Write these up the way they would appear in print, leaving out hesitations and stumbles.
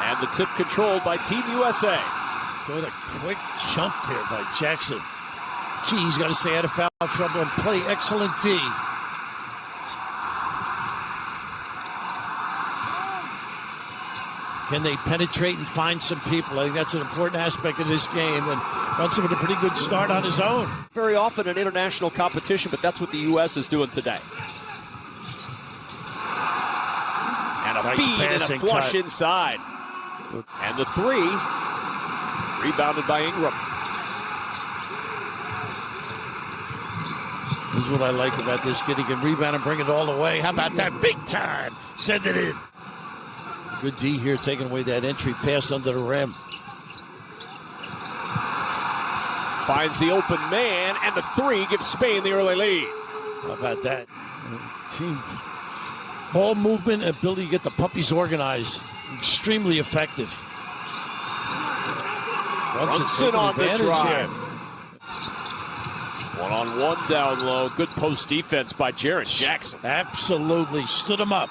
And the tip controlled by Team USA. Got a quick jump here by Jackson. Key's got to stay out of foul trouble and play excellent D. Can they penetrate and find some people? I think that's an important aspect of this game. And Brunson with a pretty good start on his own. Very often in international competition, but that's what the U.S. is doing today. And a nice feed and a flush cut inside. And the three, rebounded by Ingram. This is what I like about this kid. He can rebound and bring it all the way. How about that? Big time. Send it in. Good D here, taking away that entry pass under the rim. Finds the open man, and the three gives Spain the early lead. How about that? Team ball movement, ability to get the puppies organized. Extremely effective. Brunson on the drive. Here. One-on-one down low. Good post defense by Jaren Jackson. Absolutely. Stood him up.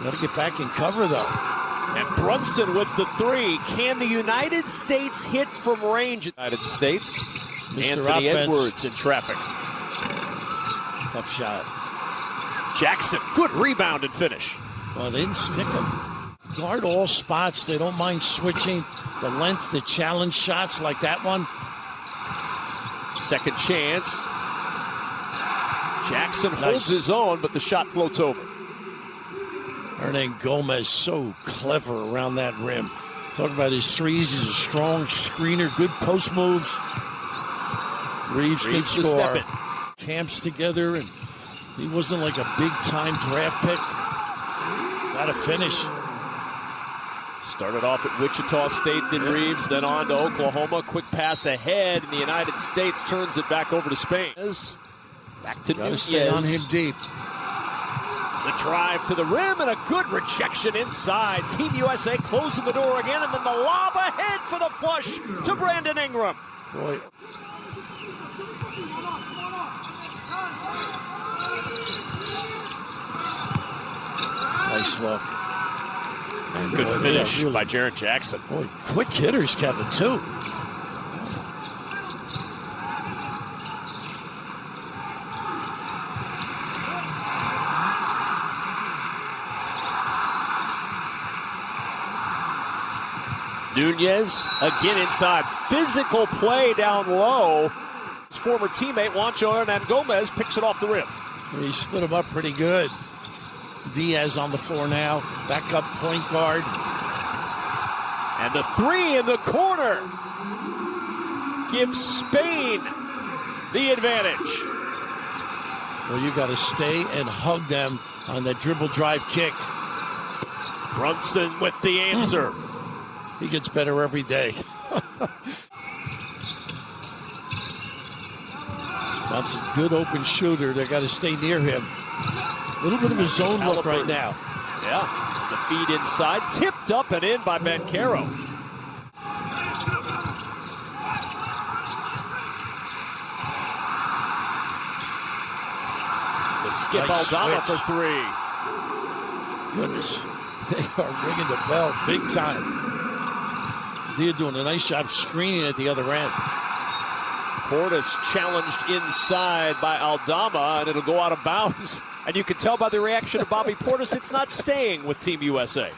Got to get back in cover, though. And Brunson with the three. Can the United States hit from range? United States. Mr. Anthony Offense. Edwards in traffic. Tough shot. Jackson, good rebound and finish. Well, they didn't stick him. Guard all spots. They don't mind switching the length, the challenge shots like that one. Second chance. Jackson holds his own, but the shot floats over. Hernan Gomez so clever around that rim. Talk about his threes. He's a strong screener. Good post moves. Reeves can score. Camps together, and he wasn't like a big-time draft pick. Got to finish. Started off at Wichita State, then Reeves, then on to Oklahoma. Quick pass ahead, and the United States turns it back over to Spain. Back to Nunez. Stay on him deep. The drive to the rim, and a good rejection inside. Team USA closing the door again, and then the lob ahead for the flush to Brandon Ingram. Boy. Nice look. And good finish by Jaren Jackson. Boy, quick hitters, Kevin, too. Nunez again inside. Physical play down low. His former teammate Juancho Hernan Gomez picks it off the rim. He stood him up pretty good. Diaz on the floor now. Backup point guard. And the three in the corner gives Spain the advantage. Well, you got to stay and hug them on that dribble drive kick. Brunson with the answer. He gets better every day. Johnson, good open shooter. They got to stay near him. A little bit of a zone look right now. Yeah, the feed inside, tipped up and in by Banchero. The skip Aldama for three. Goodness, they are ringing the bell big time. They're doing a nice job screening at the other end. Portis challenged inside by Aldama, and it'll go out of bounds. And you can tell by the reaction of Bobby Portis, it's not staying with Team USA.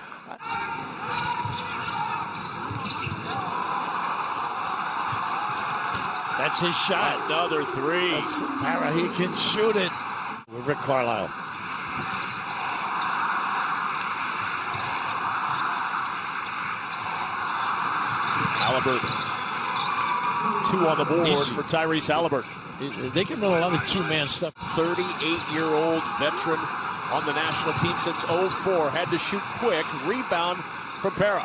That's his shot. Another three. He can shoot it. With Rick Carlisle. Halliburton. Two on the board for Tyrese Halliburton. They can run a lot of two-man stuff. 38-year-old veteran on the national team since 2004. Had to shoot quick. Rebound from Para.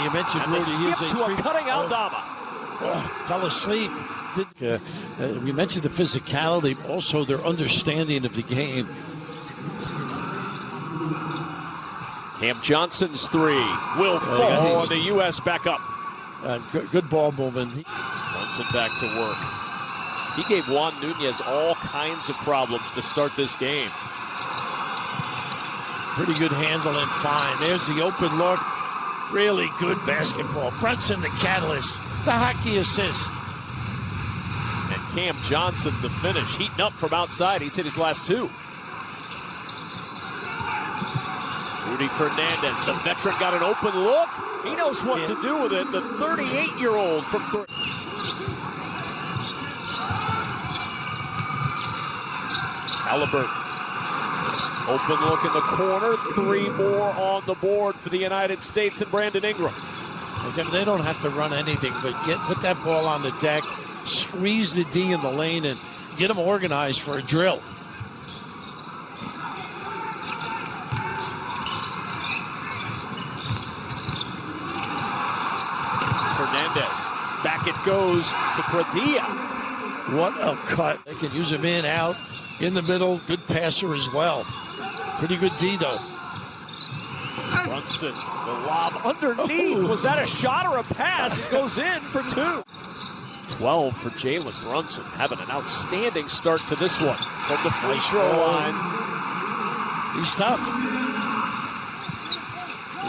You mentioned and the skip to a cutting Aldama. Fell asleep. We mentioned the physicality, also their understanding of the game. Cam Johnson's three will fall, and the U.S. back up. Good ball movement. Brunson back to work. He gave Juan Nunez all kinds of problems to start this game. Pretty good handle and fine. There's the open look. Really good basketball. Brunson, the catalyst. The hockey assist. And Cam Johnson, the finish. Heating up from outside. He's hit his last two. Rudy Fernandez, the veteran, got an open look. He knows what to do with it. The 38-year-old from three. Halliburton. Open look in the corner. Three more on the board for the United States and Brandon Ingram. They don't have to run anything, but put that ball on the deck, squeeze the D in the lane, and get them organized for a drill. Fernandez. Back it goes to Padilla. What a cut. They can use him in, out, in the middle. Good passer as well. Pretty good D, though. Brunson, the lob underneath. Oh. Was that a shot or a pass? It goes in for two. 12 for Jalen Brunson, having an outstanding start to this one from the free throw line. He's tough.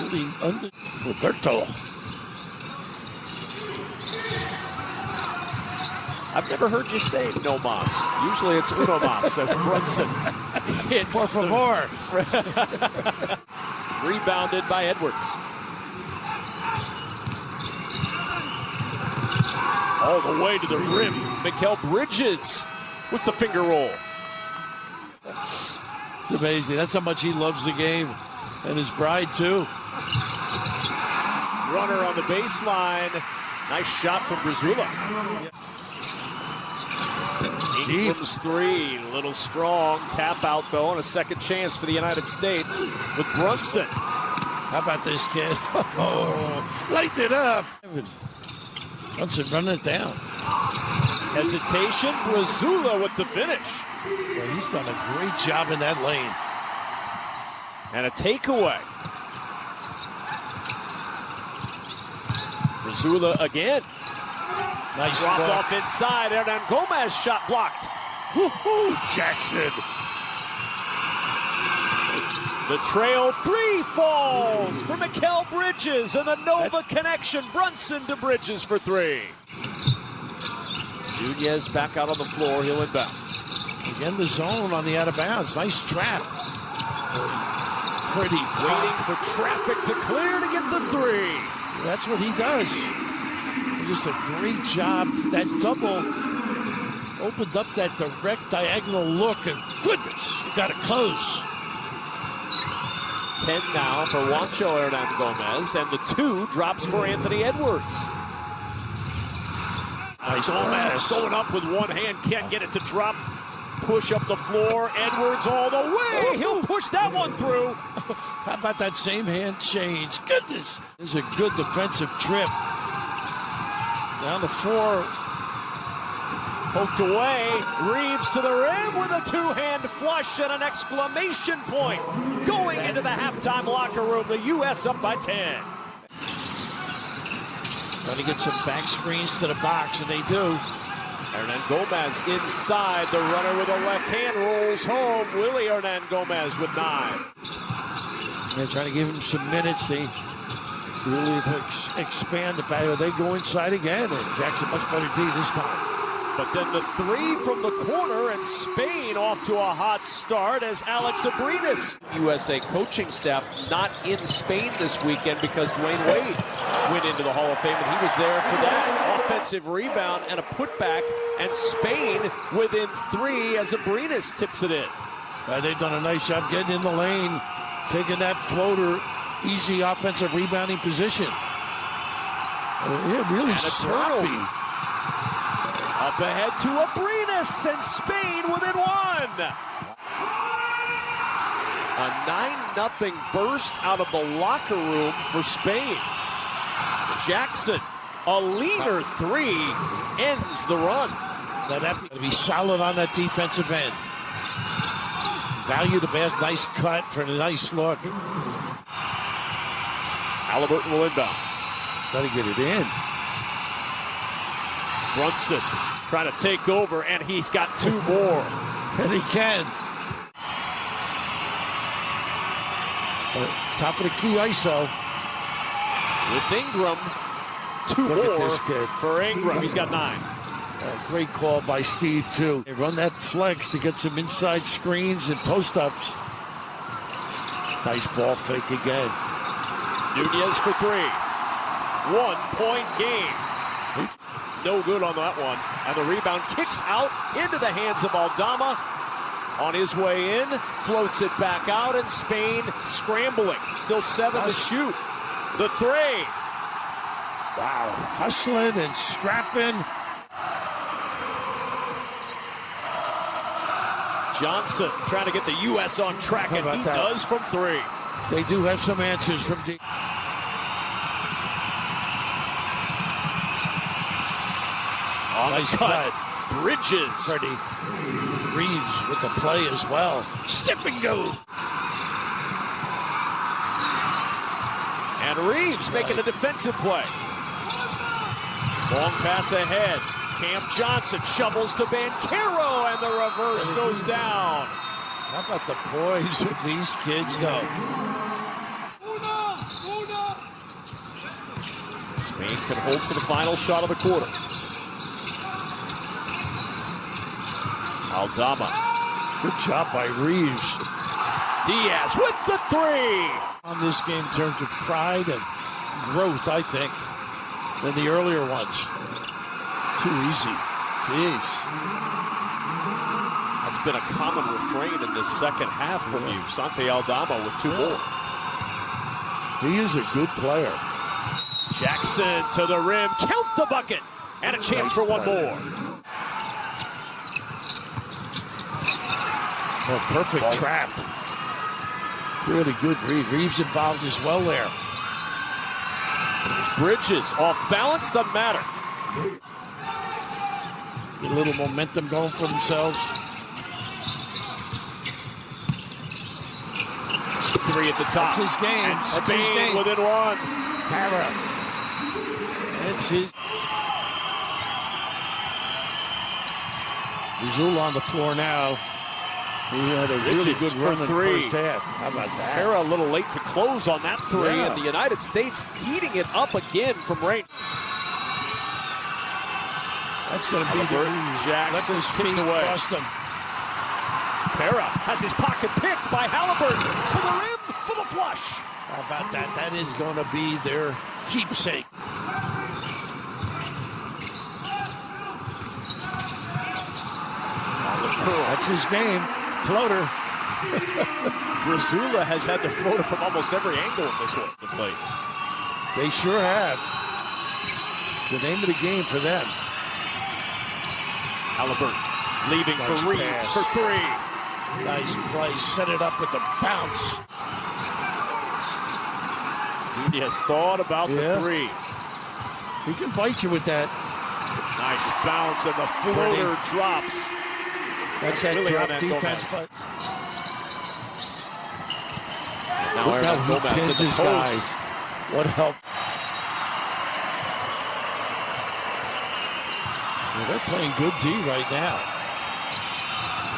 Really under Roberto. I've never heard you say no mas. Usually it's uno mas, says Brunson. It's Por favor. Rebounded by Edwards. All the way to the rim. Mikal Bridges with the finger roll. It's amazing. That's how much he loves the game. And his bride, too. Runner on the baseline. Nice shot from Brazula. Ingram's three, a little strong. Tap out, though, and a second chance for the United States with Brunson. How about this kid? Oh, light it up. Brunson running it down. Hesitation, Brazula with the finish. Well, he's done a great job in that lane. And a takeaway. Brazula again. Nice Dropped look. off inside, and then Gomez shot blocked. Woo-hoo, Jackson. The trail three falls for Mikal Bridges, and the Nova connection. Brunson to Bridges for three. Nunez back out on the floor. He'll inbound. Again, the zone on the out of bounds. Nice trap. Pretty Waiting for traffic to clear to get the three. That's what he does. Just a great job. That double opened up that direct diagonal look, and goodness, you got it close. 10 now for Juancho Hernan Gomez, and the 2 drops for Anthony Edwards. Nice Gomez pass. going up with one hand, can't get it to drop. Push up the floor, Edwards all the way. He'll push that one through. How about that same hand change? Goodness. There's a good defensive trip. Down the floor. Poked away. Reeves to the rim with a two-hand flush and an exclamation point. Going into the halftime locker room, the U.S. up by 10. Trying to get some back screens to the box, and they do. Hernan Gomez inside. The runner with a left hand rolls home. Willie Hernan Gomez with 9. They're trying to give him some minutes. They really expand the battle. They go inside again, and Jackson much better D this time. But then the 3 from the corner, and Spain off to a hot start as Alex Abrinas. USA coaching staff not in Spain this weekend because Dwayne Wade went into the Hall of Fame, and he was there for that offensive rebound and a putback, and Spain within 3 as Abrinas tips it in. They've done a nice job getting in the lane, taking that floater, easy offensive rebounding position. Really sloppy. Up ahead to Abrinas, and Spain within 1. A 9-0 burst out of the locker room for Spain. Jackson, a leaner 3, ends the run. Now that to be solid on that defensive end. Value the best, nice cut for the nice look. Halliburton will inbound. Got to get it in. Brunson trying to take over, and he's got 2 more. And he can. Top of the key ISO. With Ingram, two Look at more this kid. for Ingram. He's got 9. Great call by Steve, too. They run that flex to get some inside screens and post-ups. Nice ball fake again. Nunez for 3. 1-point game. No good on that one. And the rebound kicks out into the hands of Aldama. On his way in, floats it back out, and Spain scrambling. Still 7 to shoot. The 3. Wow, hustling and scrapping. Johnson trying to get the U.S. on track, and he does from 3. They do have some answers from deep. On nice the cut. cut. Bridges. Pretty. Reeves with the play as well. Step and go. And Reeves making a defensive play. Long pass ahead. Cam Johnson shovels to Banchero, and the reverse goes down. How about the poise of these kids, though? Spain can hold for the final shot of the quarter. Aldama. Good job by Reeves. Diaz with the 3. On this game in terms of pride and growth, I think, than the earlier ones. Too easy. Jeez. That's been a common refrain in this second half from you. Santi Aldama with 2 more. He is a good player. Jackson to the rim. Count the bucket. And a chance for one more. Oh, perfect trap. Really good read. Reeves involved as well there. Bridges off balance, doesn't matter. Get a little momentum going for themselves. 3 at the top. That's his game. And That's Spain his game. within 1. Para. That's his. Zula on the floor now. He had a really good run in the 3. first half. How about that? Para a little late to close on that 3, Yeah. and the United States heating it up again from range. That's going to be the Jackson tipped away. Para has his pocket picked by Halliburton to the rim for the flush. How about that? That is going to be their keepsake. On the curl. That's his game. Floater. Brazula has had the floater from almost every angle in this one to play. They sure have. The name of the game for them. Halliburton leaving Nice for Reeves pass. for 3. Nice play. Set it up with the bounce. He has thought about the 3. He can bite you with that. Nice bounce, and the floater drops. That's that really drop on that defense. Gomez. But Now look how he Gomez pins in the his post. guys. What help? Well, they're playing good D right now.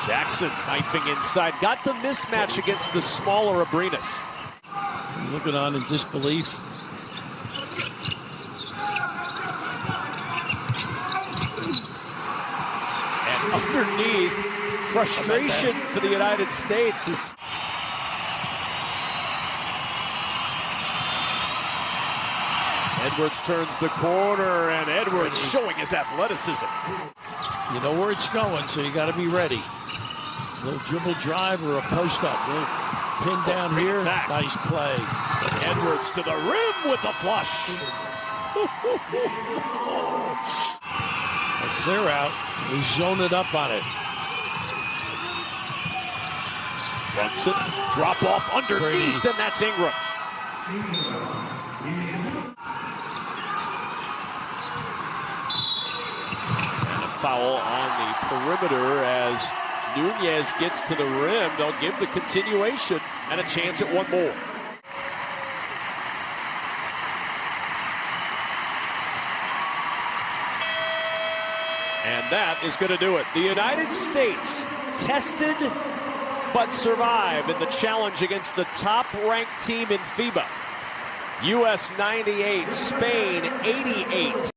Jackson knifing inside. Got the mismatch against the smaller Abrinas. Looking on in disbelief. And underneath, frustration for the United States is... Edwards turns the corner, and Edwards showing his athleticism. You know where it's going, so you got to be ready. A little dribble drive or a post-up. Pin down here. Attack. Nice play. Edwards to the rim with a flush. A clear out. We zone it up on it. Brunson, drop off underneath, Brady. and that's Ingram. And a foul on the perimeter as Nunez gets to the rim. They'll give the continuation and a chance at one more. And that is going to do it. The United States tested but survive in the challenge against the top-ranked team in Fiba. U.S. 98, Spain 88.